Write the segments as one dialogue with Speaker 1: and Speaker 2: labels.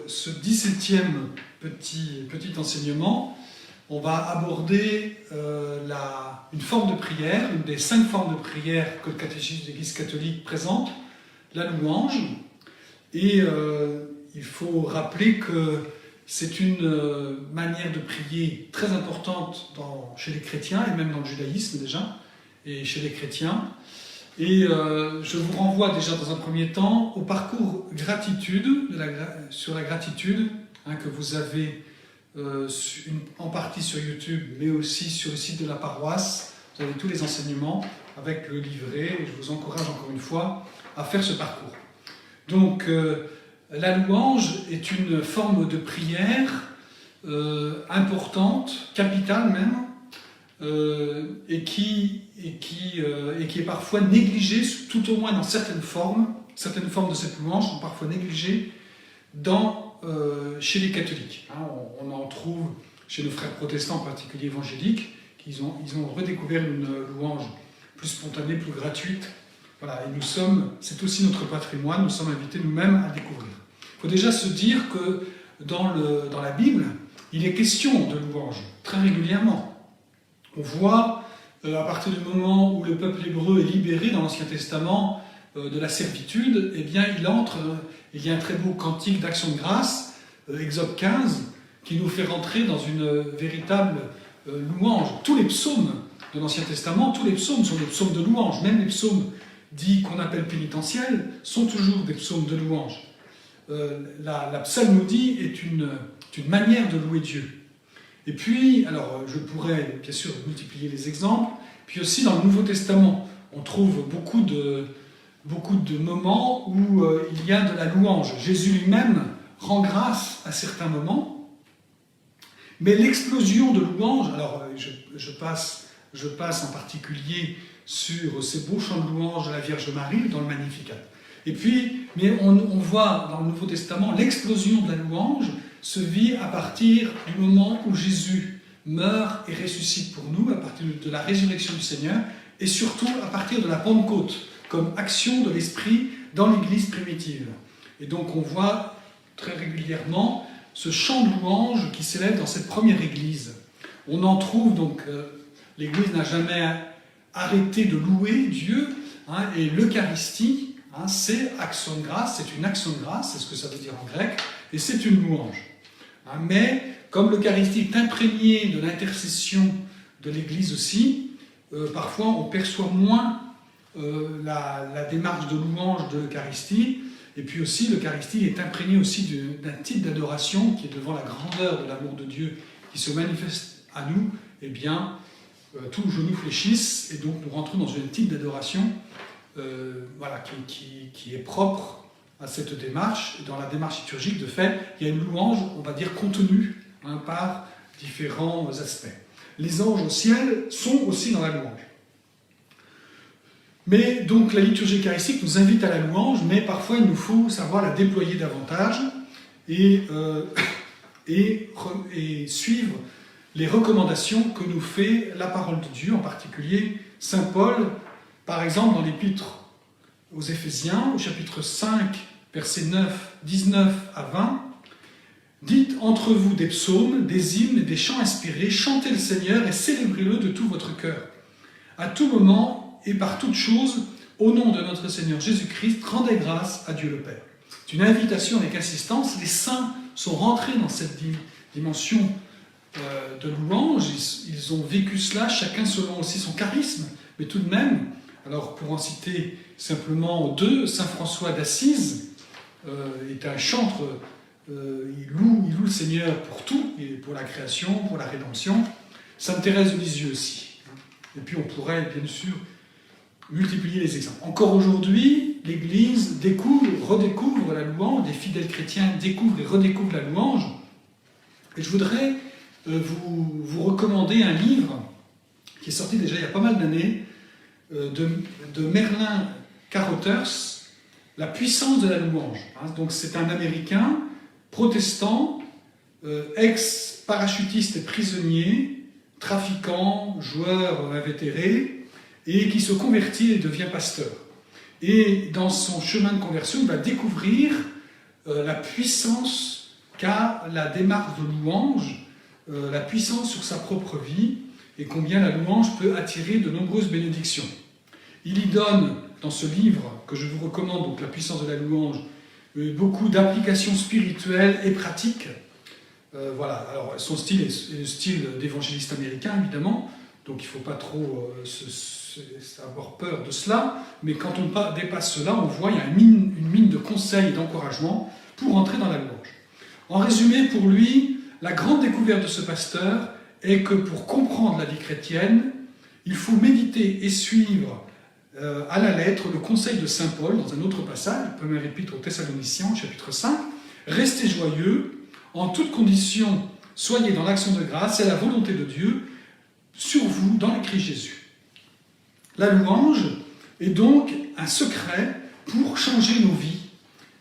Speaker 1: ce 17e petit enseignement, on va aborder une forme de prière, une des 5 formes de prière que le catéchisme de l'Église catholique présente, la louange. Et il faut rappeler que c'est une manière de prier très importante chez les chrétiens, et même dans le judaïsme déjà, et chez les chrétiens. Et je vous renvoie déjà dans un premier temps au parcours gratitude, sur la gratitude, que vous avez en partie sur YouTube, mais aussi sur le site de la paroisse. Vous avez tous les enseignements avec le livret, et je vous encourage encore une fois à faire ce parcours. Donc, la louange est une forme de prière importante, capitale même, et qui est parfois négligée, tout au moins dans certaines formes de cette louange sont parfois négligées chez les catholiques. On en trouve chez nos frères protestants, en particulier évangéliques, ils ont redécouvert une louange plus spontanée, plus gratuite. Voilà, et c'est aussi notre patrimoine, nous sommes invités nous-mêmes à découvrir. Il faut déjà se dire que dans la Bible, il est question de louange, très régulièrement. On voit, à partir du moment où le peuple hébreu est libéré dans l'Ancien Testament de la servitude, eh bien il y a un très beau cantique d'action de grâce, Exode 15, qui nous fait rentrer dans une véritable louange. Tous les psaumes de l'Ancien Testament, tous les psaumes sont des psaumes de louange, même les psaumes dits qu'on appelle pénitentiels sont toujours des psaumes de louange. La psalmodie est une manière de louer Dieu. Et puis, alors je pourrais bien sûr multiplier les exemples, puis aussi dans le Nouveau Testament, on trouve beaucoup de moments où il y a de la louange. Jésus lui-même rend grâce à certains moments, mais l'explosion de louange, alors je passe en particulier sur ces beaux chants de louange de la Vierge Marie dans le Magnificat. Et puis, mais on voit dans le Nouveau Testament, l'explosion de la louange se vit à partir du moment où Jésus meurt et ressuscite pour nous, à partir de la résurrection du Seigneur, et surtout à partir de la Pentecôte, comme action de l'Esprit dans l'Église primitive. Et donc on voit très régulièrement ce chant de louange qui s'élève dans cette première Église. On en trouve donc, l'Église n'a jamais arrêté de louer Dieu, et l'Eucharistie, c'est action de grâce, c'est une action de grâce, c'est ce que ça veut dire en grec, et c'est une louange. Mais comme l'Eucharistie est imprégnée de l'intercession de l'Église aussi, parfois on perçoit moins la démarche de louange de l'Eucharistie, et puis aussi l'Eucharistie est imprégnée aussi d'un type d'adoration qui est devant la grandeur de l'amour de Dieu qui se manifeste à nous, eh bien tous les genoux fléchissent, et donc nous rentrons dans un type d'adoration qui est propre à cette démarche. Et dans la démarche liturgique, de fait, il y a une louange, on va dire, contenue par différents aspects. Les anges au ciel sont aussi dans la louange. Mais donc la liturgie eucharistique nous invite à la louange, mais parfois il nous faut savoir la déployer davantage et suivre les recommandations que nous fait la parole de Dieu, en particulier Saint Paul, par exemple dans l'épître aux Éphésiens, au chapitre 5, versets 19 à 20, « Dites entre vous des psaumes, des hymnes et des chants inspirés, chantez le Seigneur et célébrez-le de tout votre cœur. À tout moment et par toutes choses, au nom de notre Seigneur Jésus-Christ, rendez grâce à Dieu le Père. » C'est une invitation avec insistance. Les saints sont rentrés dans cette dimension de louange. Ils ont vécu cela, chacun selon aussi son charisme, mais tout de même, alors pour en citer simplement deux, Saint François d'Assise est un chantre, il loue le Seigneur pour tout, et pour la création, pour la rédemption. Sainte Thérèse de Lisieux aussi. Et puis on pourrait bien sûr multiplier les exemples. Encore aujourd'hui, l'Église redécouvre la louange, des fidèles chrétiens découvrent et redécouvrent la louange. Et je voudrais vous recommander un livre qui est sorti déjà il y a pas mal d'années, de Merlin Carothers, La puissance de la louange. Donc c'est un Américain protestant, ex-parachutiste et prisonnier, trafiquant, joueur invétéré, et qui se convertit et devient pasteur. Et dans son chemin de conversion, il va découvrir la puissance qu'a la démarche de louange, la puissance sur sa propre vie, et combien la louange peut attirer de nombreuses bénédictions. Il y donne, dans ce livre que je vous recommande, donc La puissance de la louange, beaucoup d'applications spirituelles et pratiques. Voilà, alors son style est le style d'évangéliste américain, évidemment, donc il ne faut pas trop avoir peur de cela, mais quand on dépasse cela, on voit qu'il y a une mine de conseils et d'encouragement pour entrer dans la louange. En résumé, pour lui, la grande découverte de ce pasteur est que pour comprendre la vie chrétienne, il faut méditer et suivre à la lettre le conseil de saint Paul dans un autre passage, première épître aux Thessaloniciens, chapitre 5, « Restez joyeux, en toutes conditions, soyez dans l'action de grâce, c'est la volonté de Dieu sur vous dans le Christ Jésus. » La louange est donc un secret pour changer nos vies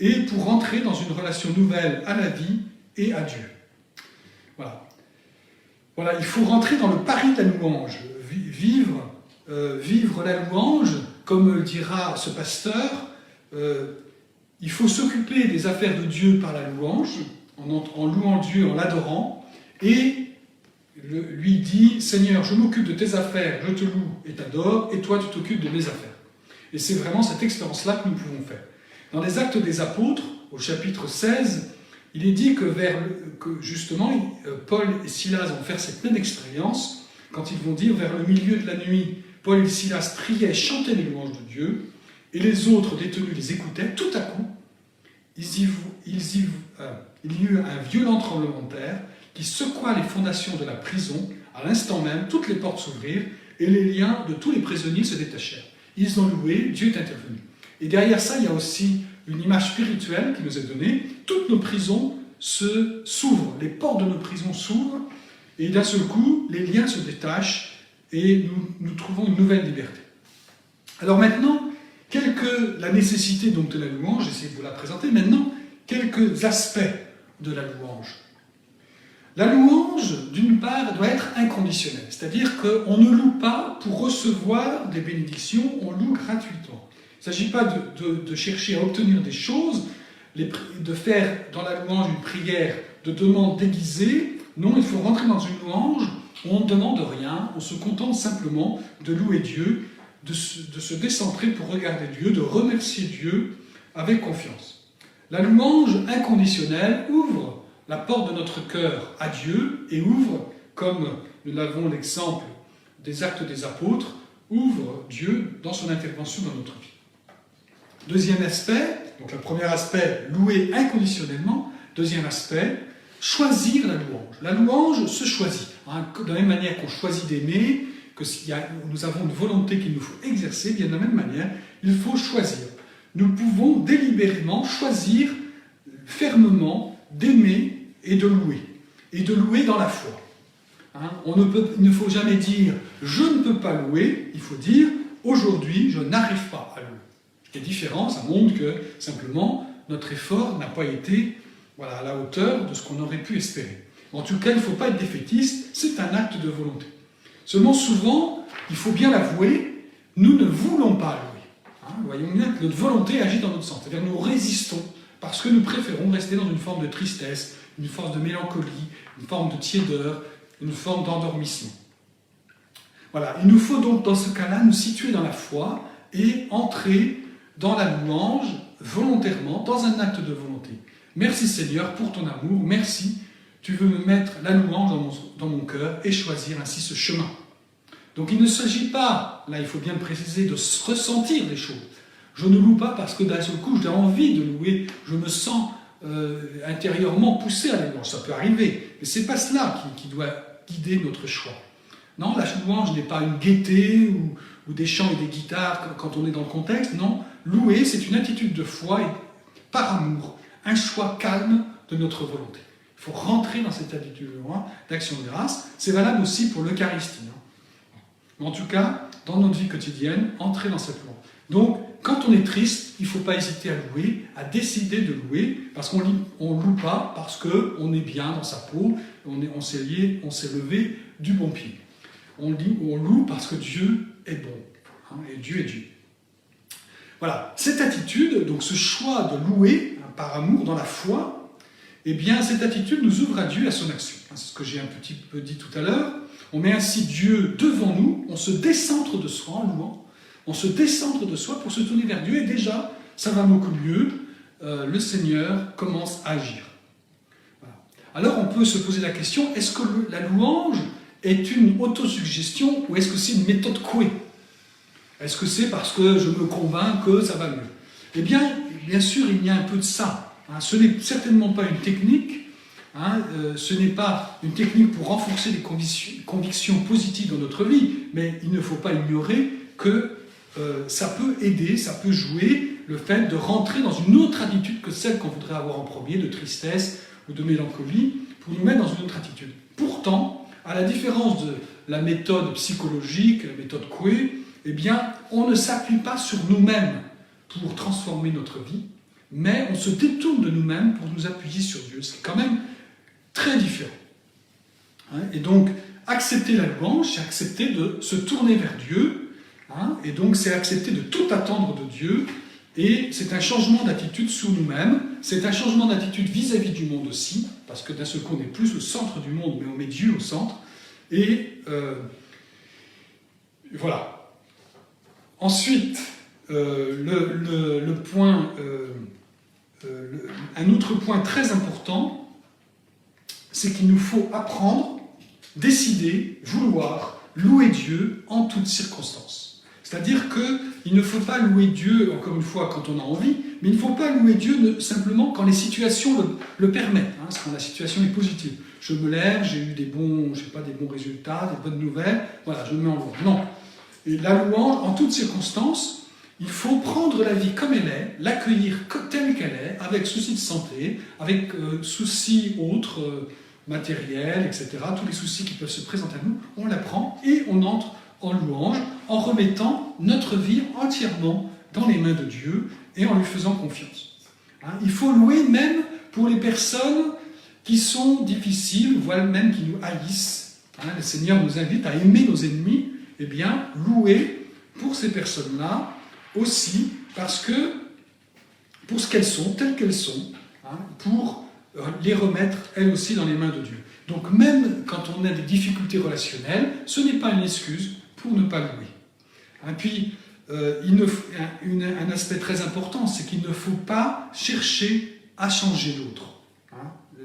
Speaker 1: et pour entrer dans une relation nouvelle à la vie et à Dieu. Voilà, il faut rentrer dans le pari de la louange, vivre la louange, comme le dira ce pasteur, il faut s'occuper des affaires de Dieu par la louange, en louant Dieu, en l'adorant, et lui dit « Seigneur, je m'occupe de tes affaires, je te loue et t'adore, et toi tu t'occupes de mes affaires. » Et c'est vraiment cette expérience-là que nous pouvons faire. Dans les Actes des Apôtres, au chapitre 16, il est dit que justement, Paul et Silas vont faire cette même expérience, quand ils vont dire, vers le milieu de la nuit, Paul et Silas priaient et chantaient les louanges de Dieu, et les autres détenus les écoutaient. Tout à coup, il y eut un violent tremblement de terre qui secoua les fondations de la prison. À l'instant même, toutes les portes s'ouvrirent et les liens de tous les prisonniers se détachèrent. Ils ont loué, Dieu est intervenu. Et derrière ça, il y a aussi une image spirituelle qui nous est donnée. Toutes nos prisons s'ouvrent, les portes de nos prisons s'ouvrent, et d'un seul coup, les liens se détachent et nous trouvons une nouvelle liberté. Alors maintenant, la nécessité donc de la louange, j'essaie de vous la présenter maintenant, quelques aspects de la louange. La louange, d'une part, doit être inconditionnelle, c'est-à-dire qu'on ne loue pas pour recevoir des bénédictions, on loue gratuitement. Il ne s'agit pas de chercher à obtenir des choses, de faire dans la louange une prière de demande déguisée. Non, il faut rentrer dans une louange où on ne demande rien, on se contente simplement de louer Dieu, de se décentrer pour regarder Dieu, de remercier Dieu avec confiance. La louange inconditionnelle ouvre la porte de notre cœur à Dieu et ouvre, comme nous l'avons l'exemple des Actes des Apôtres, ouvre Dieu dans son intervention dans notre vie. Deuxième aspect, donc le premier aspect, louer inconditionnellement. Deuxième aspect, choisir la louange. La louange se choisit. De la même manière qu'on choisit d'aimer, que nous avons une volonté qu'il nous faut exercer, bien de la même manière, il faut choisir. Nous pouvons délibérément choisir fermement d'aimer et de louer dans la foi. Il ne faut jamais dire « je ne peux pas louer », il faut dire « aujourd'hui, je n'arrive pas à louer ». Ce qui est différent, ça montre que simplement notre effort n'a pas été à la hauteur de ce qu'on aurait pu espérer. En tout cas, il ne faut pas être défaitiste, c'est un acte de volonté. Seulement souvent, il faut bien l'avouer, nous ne voulons pas louer. Voyons bien que notre volonté agit dans notre sens, c'est-à-dire nous résistons parce que nous préférons rester dans une forme de tristesse, une forme de mélancolie, une forme de tiédeur, une forme d'endormissement. Voilà, il nous faut donc dans ce cas-là nous situer dans la foi et entrer dans la louange volontairement, dans un acte de volonté. Merci Seigneur pour ton amour, merci, tu veux me mettre la louange dans mon cœur et choisir ainsi ce chemin. Donc il ne s'agit pas, là il faut bien le préciser, de ressentir les choses. Je ne loue pas parce que d'un seul coup j'ai envie de louer, je me sens intérieurement poussé à la louange, ça peut arriver, mais ce n'est pas cela qui doit guider notre choix. Non, la louange n'est pas une gaieté ou des chants et des guitares quand on est dans le contexte, non. Louer, c'est une attitude de foi et par amour, un choix calme de notre volonté. Il faut rentrer dans cette attitude d'action de grâce. C'est valable aussi pour l'Eucharistie. Mais en tout cas, dans notre vie quotidienne, entrer dans cette louange. Donc, quand on est triste, il ne faut pas hésiter à louer, à décider de louer, parce qu'on ne loue pas parce qu'on est bien dans sa peau, on s'est levé du bon pied. On loue parce que Dieu est bon, et Dieu est Dieu. Voilà, cette attitude, donc ce choix de louer par amour dans la foi, eh bien cette attitude nous ouvre à Dieu et à son action. C'est ce que j'ai un petit peu dit tout à l'heure. On met ainsi Dieu devant nous, on se décentre de soi en louant, on se décentre de soi pour se tourner vers Dieu, et déjà, ça va beaucoup mieux, le Seigneur commence à agir. Voilà. Alors on peut se poser la question, est-ce que la louange est une autosuggestion ou est-ce que c'est une méthode couée? Est-ce que c'est parce que je me convainc que ça va mieux? Eh bien sûr, il y a un peu de ça. Ce n'est certainement pas une technique, ce n'est pas une technique pour renforcer les convictions positives dans notre vie, mais il ne faut pas ignorer que ça peut aider, ça peut jouer le fait de rentrer dans une autre attitude que celle qu'on voudrait avoir en premier, de tristesse ou de mélancolie, pour nous mettre dans une autre attitude. Pourtant, à la différence de la méthode psychologique, la méthode Coué, eh bien, on ne s'appuie pas sur nous-mêmes pour transformer notre vie, mais on se détourne de nous-mêmes pour nous appuyer sur Dieu. C'est quand même très différent. Et donc, accepter la louange, c'est accepter de se tourner vers Dieu, et donc c'est accepter de tout attendre de Dieu, et c'est un changement d'attitude sur nous-mêmes, c'est un changement d'attitude vis-à-vis du monde aussi, parce que d'un seul coup on n'est plus au centre du monde, mais on met Dieu au centre, et voilà. Ensuite, un autre point très important, c'est qu'il nous faut apprendre, décider, vouloir, louer Dieu en toutes circonstances. C'est-à-dire qu'il ne faut pas louer Dieu, encore une fois, quand on a envie, mais il ne faut pas louer Dieu simplement quand les situations le permettent, quand la situation est positive. Je me lève, j'ai eu des bons résultats, des bonnes nouvelles, voilà, je me mets en louange. Non. Et la louange, en toutes circonstances, il faut prendre la vie comme elle est, l'accueillir telle qu'elle est, avec soucis de santé, avec soucis autres, matériels, etc., tous les soucis qui peuvent se présenter à nous, on la prend et on entre en louange, en remettant notre vie entièrement dans les mains de Dieu et en lui faisant confiance. Il faut louer même pour les personnes qui sont difficiles, voire même qui nous haïssent. Le Seigneur nous invite à aimer nos ennemis, eh bien, louer pour ces personnes-là aussi, parce que, pour ce qu'elles sont, telles qu'elles sont, pour les remettre, elles aussi, dans les mains de Dieu. Donc, même quand on a des difficultés relationnelles, ce n'est pas une excuse pour ne pas louer. Puis, un aspect très important, c'est qu'il ne faut pas chercher à changer l'autre.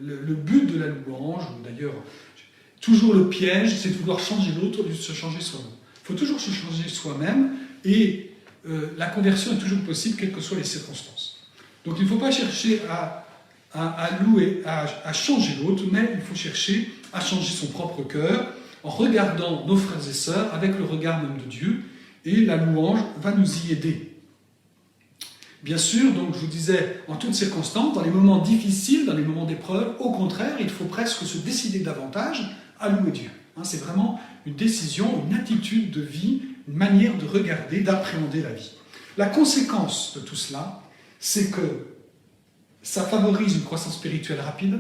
Speaker 1: Le but de la louange, d'ailleurs, toujours le piège, c'est de vouloir changer l'autre au lieu de se changer soi-même. Il faut toujours se changer soi-même, et la conversion est toujours possible, quelles que soient les circonstances. Donc il ne faut pas chercher à louer, à changer l'autre, mais il faut chercher à changer son propre cœur, en regardant nos frères et sœurs avec le regard même de Dieu, et la louange va nous y aider. Bien sûr, donc je vous disais, en toutes circonstances, dans les moments difficiles, dans les moments d'épreuve, au contraire, il faut presque se décider davantage à louer Dieu. C'est vraiment une décision, une attitude de vie, une manière de regarder, d'appréhender la vie. La conséquence de tout cela, c'est que ça favorise une croissance spirituelle rapide,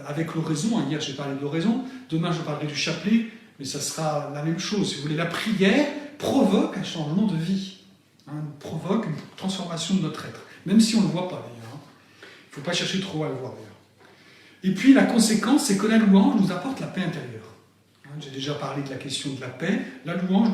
Speaker 1: avec l'oraison. Hier j'ai parlé de l'oraison, demain je parlerai du chapelet, mais ça sera la même chose. Si vous voulez, la prière provoque un changement de vie, provoque une transformation de notre être, même si on ne le voit pas d'ailleurs. Il ne faut pas chercher trop à le voir d'ailleurs. Et puis la conséquence, c'est que la louange nous apporte la paix intérieure. J'ai déjà parlé de la question de la paix. La louange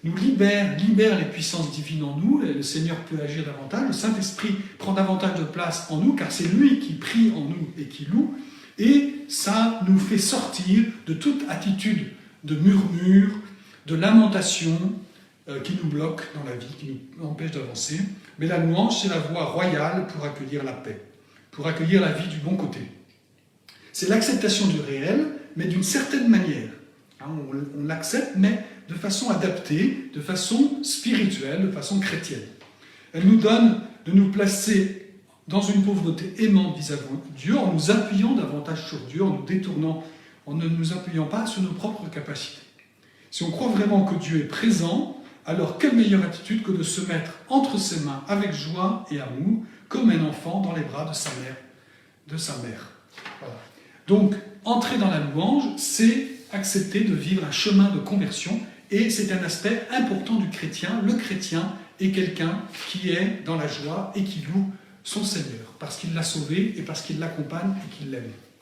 Speaker 1: nous libère les puissances divines en nous. Le Seigneur peut agir davantage. Le Saint-Esprit prend davantage de place en nous, car c'est lui qui prie en nous et qui loue. Et ça nous fait sortir de toute attitude de murmure, de lamentation qui nous bloque dans la vie, qui nous empêche d'avancer. Mais la louange, c'est la voie royale pour accueillir la paix, pour accueillir la vie du bon côté. C'est l'acceptation du réel, mais d'une certaine manière. On l'accepte, mais de façon adaptée, de façon spirituelle, de façon chrétienne. Elle nous donne de nous placer dans une pauvreté aimante vis-à-vis de Dieu, en nous appuyant davantage sur Dieu, en nous détournant, en ne nous appuyant pas sur nos propres capacités. Si on croit vraiment que Dieu est présent, alors quelle meilleure attitude que de se mettre entre ses mains avec joie et amour, comme un enfant dans les bras de sa mère. Voilà. Donc, entrer dans la louange, c'est accepter de vivre un chemin de conversion, et c'est un aspect important du chrétien. Le chrétien est quelqu'un qui est dans la joie et qui loue son Seigneur, parce qu'il l'a sauvé et parce qu'il l'accompagne et qu'il l'aime.